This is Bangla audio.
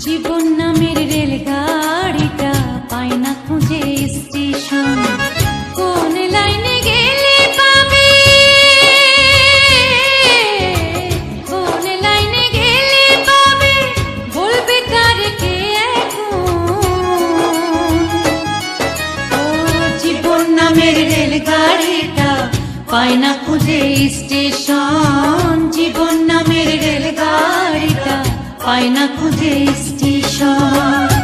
জীবন নামের রেলগাড়িটা পায় না খুঁজে স্টেশন। কোন লাইনে গেলে পাবে, কোন লাইনে গেলে পাবে, বলবে কার কে এখন। ও জীবন নামের রেলগাড়িটা পায় না খুঁজে স্টেশন। জীবন নামের রেলগাড়িটা পায় না খুঁজে স্টেশন।